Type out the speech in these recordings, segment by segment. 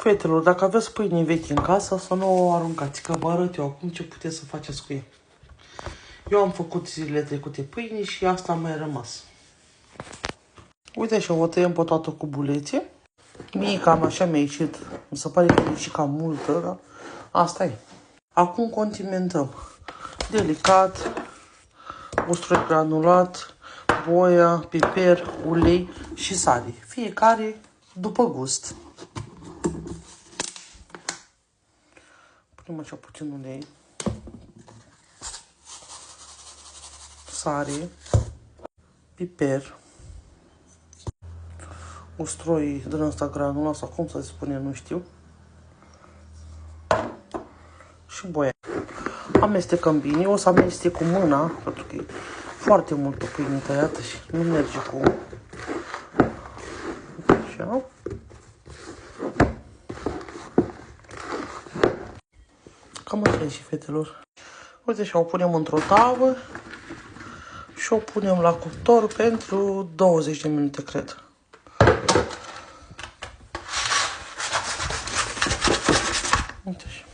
Fetelor, dacă aveți pâine vechi în casă, să nu o aruncați, că vă arăt eu acum ce puteți să faceți cu ea. Eu am făcut zilele trecute pâine și asta a mai rămas. Uite așa, o tăiem pe toată cu bulețe. Mie cam așa mi-a ieșit. Mi se pare că e și cam multă, dar asta e. Acum condimentăm. Delicat, usturoi granulat, boia, piper, ulei și sare. Fiecare după gust. Punem așa puțin ulei, sare, piper, usturoi din ăsta granulat sau cum să se spune, nu știu. Și boia. Amestecăm bine, o să amestec cu mâna, pentru că e foarte multă pâine tăiată și nu merge cu... Așa. Cam așa e și, fetelor. Uite așa, o punem într-o tavă și o punem la cuptor pentru 20 de minute, cred. Uite așa.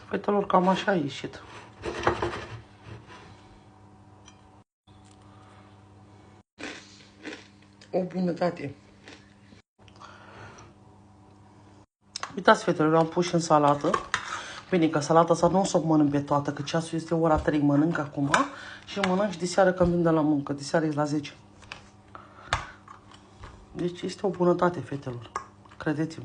Fetelor, cam așa a ieșit. O bunătate. Uitați, fetelor, am pus și în salată. Bine, că salata asta nu o să o mănânc pe toată, că ceasul este ora 3, mănânc acum și mănânc și diseară când vin de la muncă. Diseară e la 10. Deci este o bunătate, fetelor. Credeți-mă.